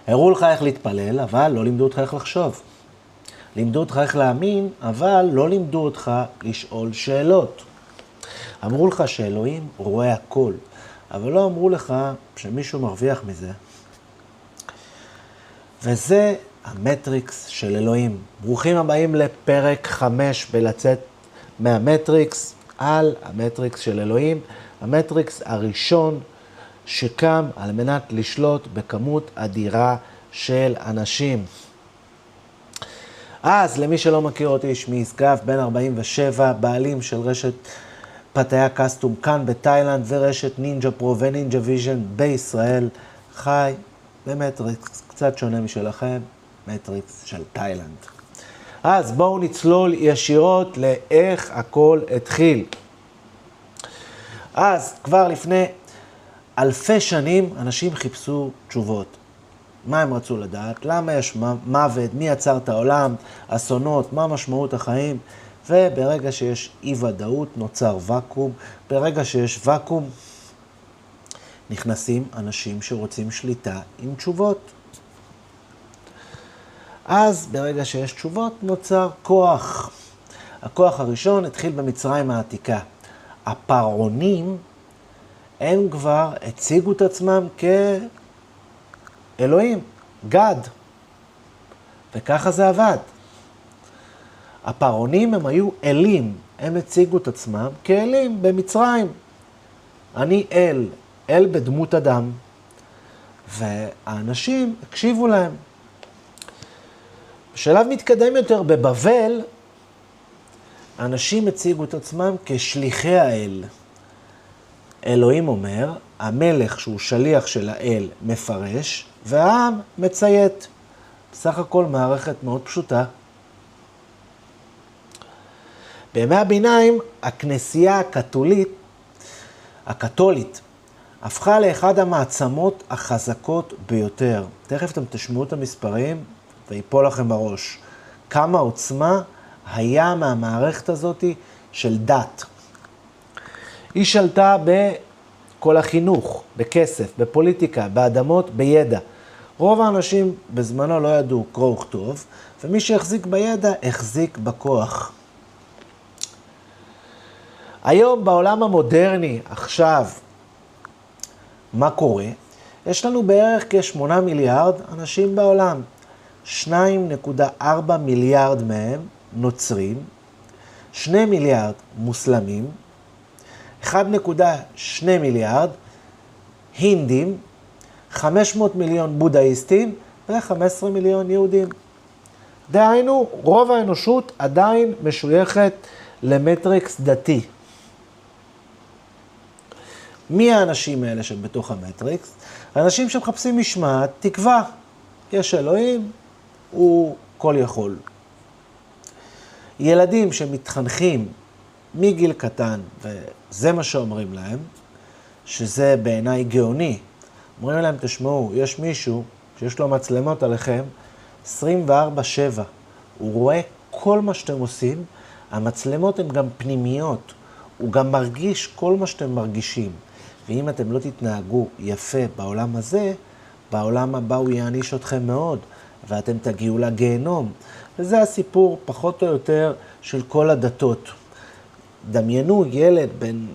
הראו לך איך להתפלל, אבל לא לימדו אותך איך לחשוב. לימדו אותך איך להאמין, אבל לא לימדו אותך לשאול שאלות. אמרו לך שאלוהים רואה הכל, אבל לא אמרו לך שמישהו מרוויח מזה. וזה המטריקס של אלוהים. ברוכים הבאים לפרק 5 בלצאת מהמטריקס, על המטריקס של אלוהים, המטריקס הראשון שקם על מנת לשלוט בכמות אדירה של אנשים. אז למי שלא מכיר אותי, שמי ישגב, בן 47, בעלים של רשת פתאיה קסטום כאן בתאילנד, ורשת נינג'ה פרו ונינג'ה ויז'ן בישראל. חי במטריקס קצת שונה משלכם, מטריקס של תאילנד. אז בואו נצלול ישירות לאיך הכל התחיל. אז כבר לפני אלפי שנים אנשים חיפשו תשובות. מה הם רצו לדעת? למה יש מוות? מי יצר את העולם? אסונות? מה משמעות החיים? וברגע שיש אי ודאות נוצר וקום. ברגע שיש וקום נכנסים אנשים שרוצים שליטה עם תשובות. אז ברגע שיש תשובות נוצר כוח. הכוח הראשון התחיל במצרים העתיקה. הפרעונים הם כבר הציגו את עצמם כאלוהים, גד. וככה זה עבד. הפרעונים הם היו אלים, הם הציגו את עצמם כאלים במצרים. אני אל, אל בדמות אדם, והאנשים הקשיבו להם. בשלב מתקדם יותר בבבל, האנשים הציגו את עצמם כשליחי האל. אלוהים אומר, המלך שהוא שליח של האל מפרש, והעם מציית. בסך הכל מערכת מאוד פשוטה. בימי הביניים, הכנסייה הקתולית, הפכה לאחד המעצמות החזקות ביותר. תכף אתם תשמעו את המספרים ויפול לכם בראש. כמה עוצמה היה מהמערכת הזאת של דת. היא שלטה בכל החינוך, בכסף, בפוליטיקה, באדמות, בידע. רוב האנשים בזמנו לא ידעו קרוא וכתוב, ומי שהחזיק בידע החזיק בכוח. היום בעולם המודרני, עכשיו, מה קורה? יש לנו בערך כ8 מיליארד אנשים בעולם. 2.4 מיליארד מהם נוצרים, 2 מיליארד מוסלמים, 1.2 מיליארד הינדים, 500 מיליון בודהיסטים ו15 מיליון יהודים. דהיינו, רוב האנושות עדיין משויכת למטריקס דתי. מי האנשים האלה שבתוך המטריקס? האנשים שמחפשים משמעת, תקווה. יש אלוהים, הוא כל יכול. ילדים שמתחנכים מגיל קטן, וזה מה שאומרים להם, שזה בעיניי גאוני. אומרים להם, תשמעו, יש מישהו שיש לו מצלמות עליכם, 24/7. הוא רואה כל מה שאתם עושים, המצלמות הן גם פנימיות. הוא גם מרגיש כל מה שאתם מרגישים. ואם אתם לא תתנהגו יפה בעולם הזה, בעולם הבא הוא יעניש אתכם מאוד, ואתם תגיעו לגיהנום. וזה הסיפור פחות או יותר של כל הדתות. דמיינו ילד בן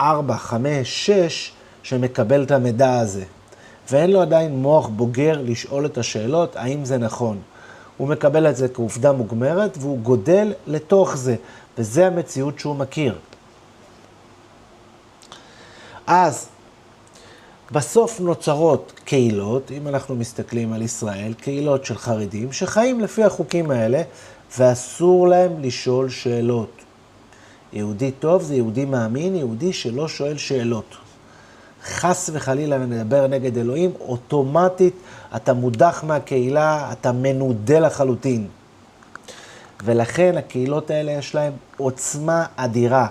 4, 5, 6 שמקבל את המידע הזה. ואין לו עדיין מוח בוגר לשאול את השאלות האם זה נכון. הוא מקבל את זה כעובדה מוגמרת והוא גודל לתוך זה. וזה המציאות שהוא מכיר. אז בסוף נוצרות קהילות, אם אנחנו מסתכלים על ישראל, קהילות של חרדים שחיים לפי החוקים האלה, ואסור להם לשאול שאלות. יהודי טוב זה יהודי מאמין, יהודי שלא שואל שאלות. חס וחלילה נדבר נגד אלוהים, אוטומטית אתה מודח מהקהילה, אתה מנודה לחלוטין. ולכן הקהילות האלה יש להם עוצמה אדירה.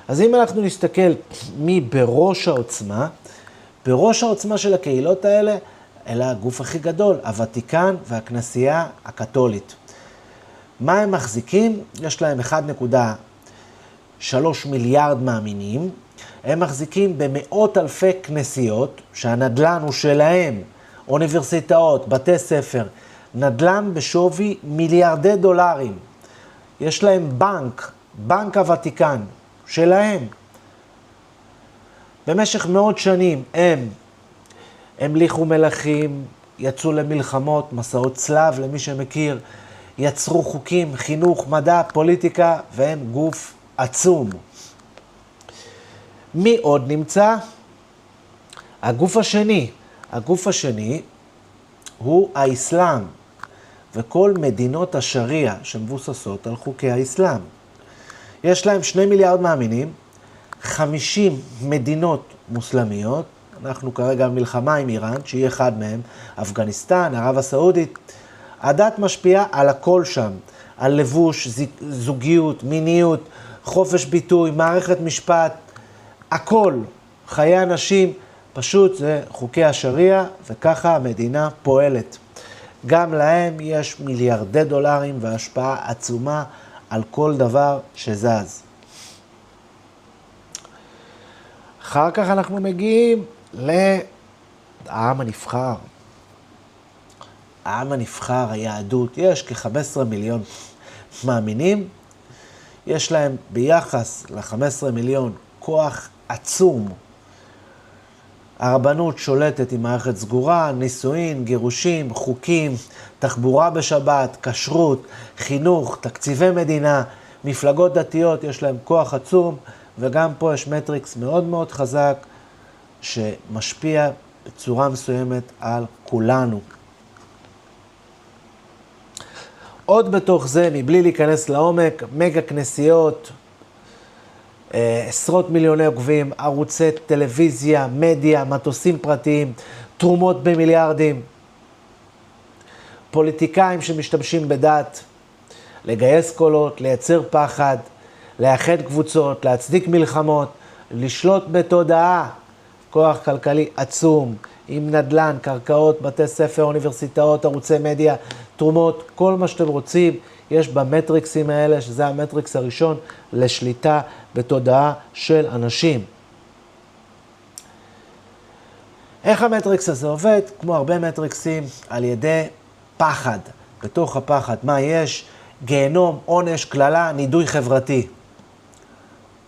אז אם אנחנו נסתכל מי בראש העוצמה, בראש העוצמה של הקהילות האלה, אלא הגוף הכי גדול, הוותיקן והכנסייה הקתולית. מה הם מחזיקים? יש להם 1.3 מיליארד מאמינים. הם מחזיקים במאות אלפי כנסיות, שהנדל"ן הוא שלהם. אוניברסיטאות, בתי ספר, נדל"ן בשווי מיליארדי דולרים. יש להם בנק הוותיקן, שלהם. במשך מאות שנים הם המליכו מלכים, יצאו למלחמות, מסעות צלב למי שמכיר, יצרו חוקים, חינוך, מדע, פוליטיקה, והם גוף עצום. מי עוד נמצא? הגוף השני הוא האסלאם, וכל מדינות השריעה שמבוססות על חוקי האסלאם. יש להם 2 מיליארד מאמינים, 50 מדינות מוסלמיות, אנחנו כרגע במלחמה עם איראן, שהיא אחד מהם, אפגניסטן, ערב הסעודית. הדת משפיעה על הכל שם, על לבוש, זוגיות, מיניות, חופש ביטוי, מערכת משפט, הכל, חיי אנשים, פשוט זה חוקי השריעה, וככה המדינה פועלת. גם להם יש מיליארדי דולרים והשפעה עצומה על כל דבר שזז. אחר כך אנחנו מגיעים לעם הנבחר. העם הנבחר, היהדות, יש כ-15 מיליון מאמינים. יש להם ביחס ל-15 מיליון כוח עצום. הרבנות שולטת עם מערכת סגורה, נישואין, גירושים, חוקים, תחבורה בשבת, כשרות, חינוך, תקציבי מדינה, מפלגות דתיות, יש להם כוח עצום, וגם פה יש מטריקס מאוד מאוד חזק, שמשפיע בצורה מסוימת על כולנו. עוד בתוך זה, מבלי להיכנס לעומק, מגה כנסיות, עשרות מיליוני עוקבים, ערוצי טלוויזיה, מדיה, מטוסים פרטיים, תרומות במיליארדים, פוליטיקאים שמשתמשים בדת, לגייס קולות, לייצר פחד, לאחד קבוצות, להצדיק מלחמות, לשלוט בתודעה, כוח כלכלי עצום, עם נדל"ן, קרקעות, בתי ספר, אוניברסיטאות, ערוצי מדיה, תרומות, כל מה שאתם רוצים, יש במטריקסים האלה, שזה המטריקס הראשון, לשליטה בתודעה של אנשים. איך המטריקס הזה עובד? כמו הרבה מטריקסים, על ידי פחד. בתוך הפחד, מה יש? גיהנום, עונש, כללה, נידוי חברתי.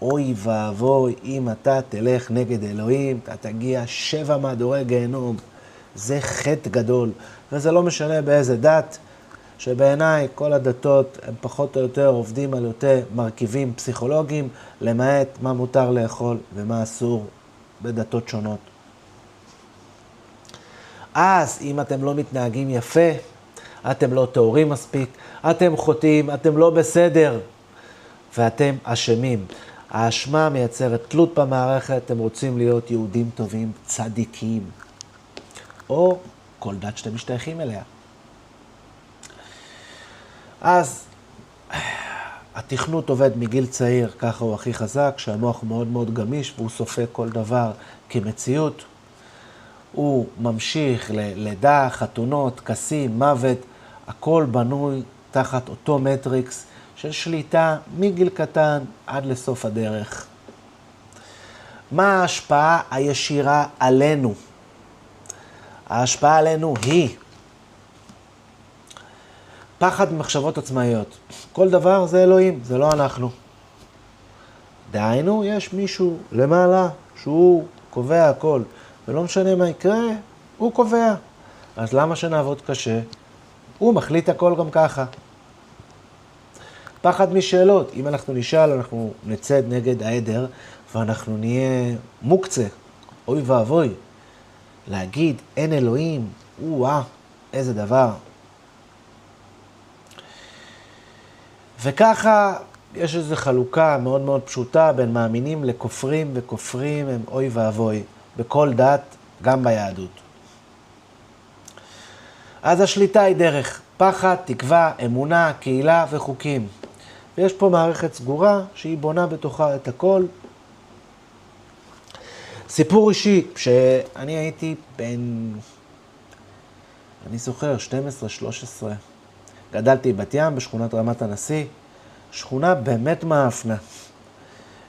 אוי ואבוי, אם אתה תלך נגד אלוהים, אתה תגיע 7 מהדורי גיהנום. זה חטא גדול, וזה לא משנה באיזה דת, שבעיניי כל הדתות הם פחות או יותר עובדים על יותר מרכיבים פסיכולוגיים, למעט מה מותר לאכול ומה אסור בדתות שונות. אז אם אתם לא מתנהגים יפה, אתם לא טהורים מספיק, אתם חוטאים, אתם לא בסדר, ואתם אשמים. האשמה מייצרת תלות במערכת, אתם רוצים להיות יהודים טובים, צדיקים, או כל דת שאתם משתייכים אליה. אז התכנות עובד מגיל צעיר, ככה הוא הכי חזק, שהמוח הוא מאוד מאוד גמיש, והוא סופק כל דבר כמציאות. הוא ממשיך ללידה, חתונות, כסים, מוות, הכל בנוי תחת אותו מטריקס של שליטה מגיל קטן עד לסוף הדרך. מה ההשפעה הישירה עלינו? ההשפעה עלינו היא פחד ממחשבות עצמאיות. כל דבר זה אלוהים, זה לא אנחנו. דהיינו, יש מישהו למעלה שהוא קובע הכל, ולא משנה מה יקרה, הוא קובע. אז למה שנעבוד קשה? הוא מחליט הכל גם ככה. פחד משאלות. אם אנחנו נשאל, אנחנו נצד נגד העדר, ואנחנו נהיה מוקצה. אוי ואבוי. להגיד, אין אלוהים, איזה דבר. וככה יש איזו חלוקה מאוד מאוד פשוטה בין מאמינים לכופרים, וכופרים הם אוי ואבוי. בכל דת, גם ביהדות. אז השליטה היא דרך פחד, תקווה, אמונה, קהילה וחוקים. ויש פה מערכת סגורה שהיא בונה בתוכה את הכל. סיפור אישי, שאני הייתי אני זוכר, 12-13. גדלתי בבת ים בשכונת רמת הנשיא, שכונה באמת מאפנה,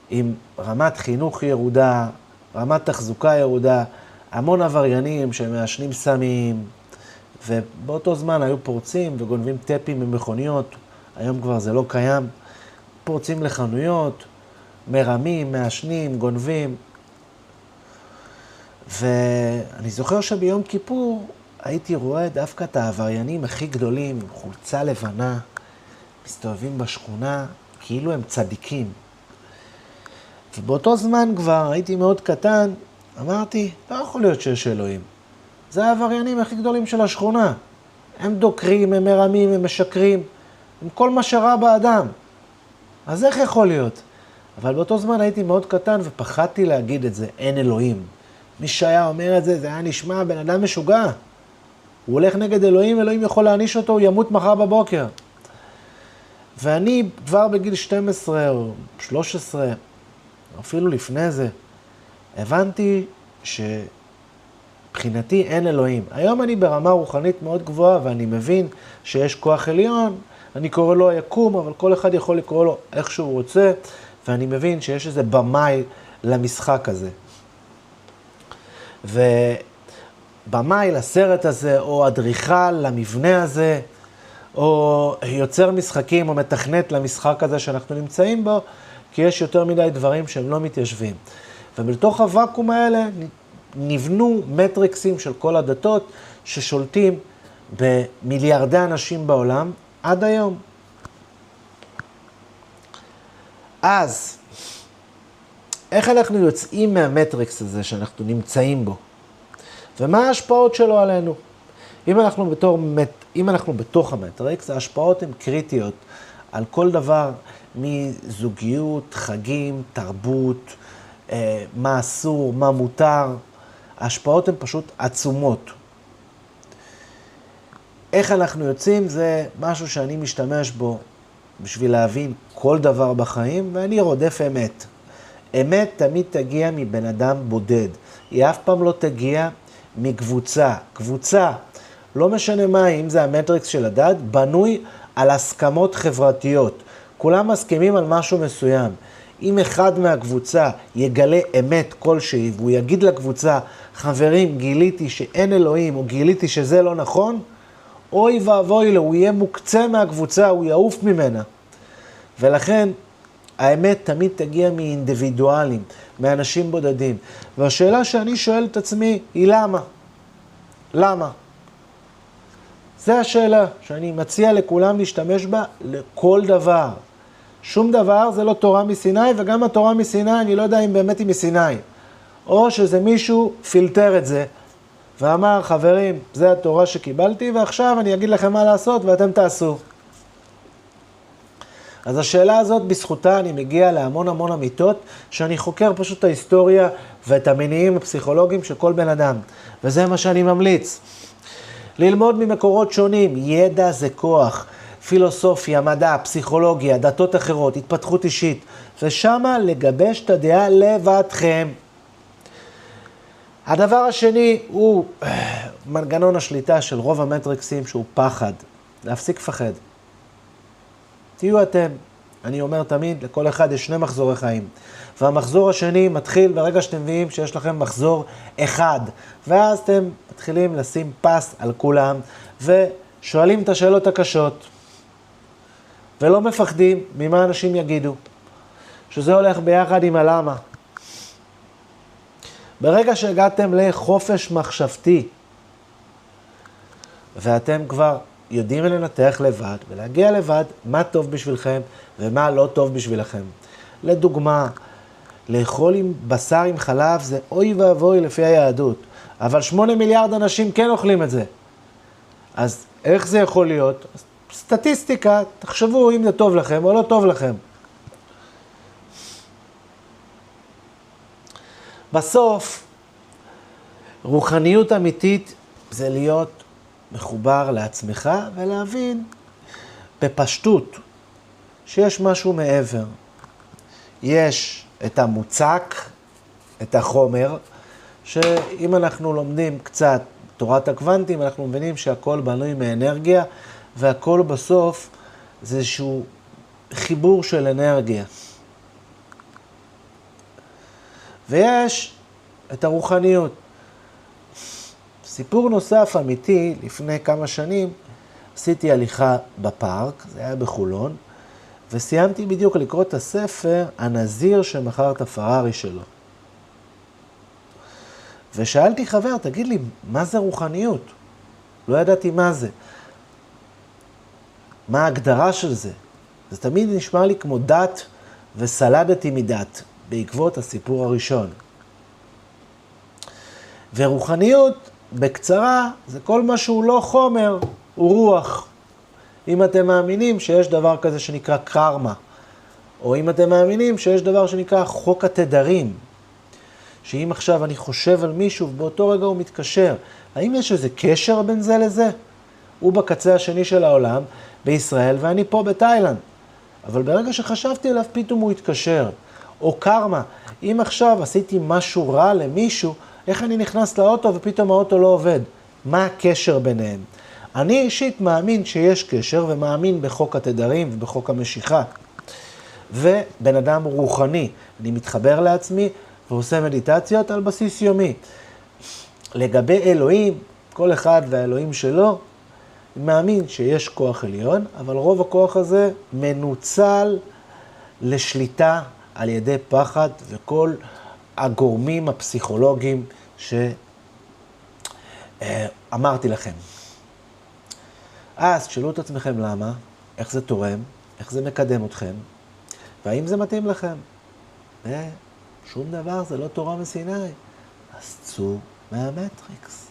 עם רמת חינוך ירודה, רמת תחזוקה ירודה, המון עבריינים שמעשנים סמים, ובאותו זמן היו פורצים וגונבים טפים ממכוניות, היום כבר זה לא קיים, פורצים לחנויות, מרמים, מעשנים, גונבים. ואני זוכר שביום כיפור הייתי רואה דווקא את העבריינים הכי גדולים, חולצה לבנה, מסתובבים בשכונה, כאילו הם צדיקים. ובאותו זמן כבר הייתי מאוד קטן, אמרתי, לא יכול להיות שיש אלוהים. זה העבריינים הכי גדולים של השכונה. הם דוקרים, הם מרמים, הם משקרים, הם כל מה שרע באדם. אז איך יכול להיות? אבל באותו זמן הייתי מאוד קטן ופחדתי להגיד את זה, אין אלוהים. מי שהיה אומר את זה, זה היה נשמע בן אדם משוגע. הוא הולך נגד אלוהים, אלוהים יכול להעניש אותו, הוא ימות מחר בבוקר. ואני כבר בגיל 12 או 13, אפילו לפני זה, הבנתי שבחינתי אין אלוהים. היום אני ברמה רוחנית מאוד גבוהה, ואני מבין שיש כוח עליון, אני קורא לו היקום, אבל כל אחד יכול לקרוא לו איך שהוא רוצה, ואני מבין שיש איזה במאי למשחק הזה. ובמאי לסרט הזה, או אדריכל למבנה הזה, או יוצר משחקים, או מתכנת למשחק הזה שאנחנו נמצאים בו, כי יש יותר מדי דברים שהם לא מתיישבים. ובתוך הוואקום האלה נבנו מטריקסים של כל הדתות ששולטים במיליארדי אנשים בעולם עד היום. אז, איך אנחנו יוצאים מהמטריקס הזה שאנחנו נמצאים בו? ומה ההשפעות שלו עלינו? אם אנחנו בתוך המטריקס, ההשפעות הן קריטיות על כל דבר מזוגיות, חגים, תרבות, מה אסור, מה מותר. ההשפעות הן פשוט עצומות. איך אנחנו יוצאים זה משהו שאני משתמש בו בשביל להבין כל דבר בחיים, ואני רודף אמת. אמת תמיד תגיע מבן אדם בודד. היא אף פעם לא תגיע מקבוצה. קבוצה, לא משנה מה, אם זה המטריקס של הדת, בנוי על הסכמות חברתיות. כולם מסכימים על משהו מסוים. אם אחד מהקבוצה יגלה אמת כלשהי, והוא יגיד לקבוצה, חברים, גיליתי שאין אלוהים, או גיליתי שזה לא נכון, אוי ואבוי לו, הוא יהיה מוקצה מהקבוצה, הוא יעוף ממנה. ולכן, האמת תמיד תגיע מאינדיבידואלים, מאנשים בודדים. והשאלה שאני שואל את עצמי היא למה? למה? זו השאלה שאני מציע לכולם להשתמש בה לכל דבר. שום דבר זה לא תורה מסיני, וגם התורה מסיני, אני לא יודע אם באמת היא מסיני. או שזה מישהו פילטר את זה, ואמר, חברים, זה התורה שקיבלתי, ועכשיו אני אגיד לכם מה לעשות, ואתם תעשו. אז השאלה הזאת, בזכותה אני מגיע להמון המון אמיתות, שאני חוקר פשוט את ההיסטוריה ואת המניעים הפסיכולוגיים של כל בן אדם. וזה מה שאני ממליץ. ללמוד ממקורות שונים, ידע זה כוח, פילוסופיה, מדע, פסיכולוגיה, דתות אחרות, התפתחות אישית, ושמה לגבש את הדעה לבדכם. הדבר השני הוא מנגנון השליטה של רוב המטריקסים שהוא פחד, להפסיק לפחד. תהיו אתם, אני אומר תמיד, לכל אחד יש 2 מחזורי חיים. והמחזור השני מתחיל ברגע שאתם מבינים שיש לכם מחזור אחד. ואז אתם מתחילים לשים פס על כולם, ושואלים את השאלות הקשות. ולא מפחדים ממה אנשים יגידו. שזה הולך ביחד עם הלמה. ברגע שהגעתם לחופש מחשבתי, ואתם כבר יודעים לנתח לבד, ולהגיע לבד מה טוב בשבילכם ומה לא טוב בשבילכם. לדוגמה, לאכול עם בשר עם חלב זה אוי ואבוי לפי היהדות, אבל 8 מיליארד אנשים כן אוכלים את זה. אז איך זה יכול להיות? סטטיסטיקה, תחשבו אם זה טוב לכם או לא טוב לכם. בסוף, רוחניות אמיתית זה להיות מחובר לעצמך ולהבין בפשטות שיש משהו מעבר. יש את המוצק, את החומר, שאם אנחנו לומדים קצת תורת הקוונטים, אנחנו מבינים שהכל בנוי מאנרגיה, והכל בסוף זה איזשהו חיבור של אנרגיה. ויש את הרוחניות. סיפור נוסף אמיתי, לפני כמה שנים, עשיתי הליכה בפארק, זה היה בחולון, וסיימתי בדיוק לקרוא את הספר, הנזיר שמכר את הפרארי שלו. ושאלתי חבר, תגיד לי, מה זה רוחניות? לא ידעתי מה זה. מה ההגדרה של זה? זה תמיד נשמע לי כמו דת, וסלדתי מדת, בעקבות הסיפור הראשון. ורוחניות, בקצרה, זה כל מה שהוא לא חומר, הוא רוח. אם אתם מאמינים שיש דבר כזה שנקרא קרמה, או אם אתם מאמינים שיש דבר שנקרא חוק התדרים, שאם עכשיו אני חושב על מישהו ובאותו רגע הוא מתקשר, האם יש איזה קשר בין זה לזה? הוא בקצה השני של העולם, בישראל, ואני פה בתאילנד. אבל ברגע שחשבתי עליו, פתאום הוא התקשר. או קרמה, אם עכשיו עשיתי משהו רע למישהו, איך אני נכנס לאוטו ופתאום האוטו לא עובד? מה הקשר ביניהם? אני אישית מאמין שיש קשר, ומאמין בחוק התדרים ובחוק המשיכה. ובן אדם רוחני, אני מתחבר לעצמי ועושה מדיטציות על בסיס יומי. לגבי אלוהים, כל אחד והאלוהים שלו, מאמין שיש כוח עליון, אבל רוב הכוח הזה מנוצל לשליטה על ידי פחד וכל הגורמים הפסיכולוגיים שאמרתי לכם. אז תשאלו את עצמכם למה, איך זה תורם, איך זה מקדם אתכם, והאם זה מתאים לכם. שום דבר, זה לא תורה מסיני. אז צאו מהמטריקס.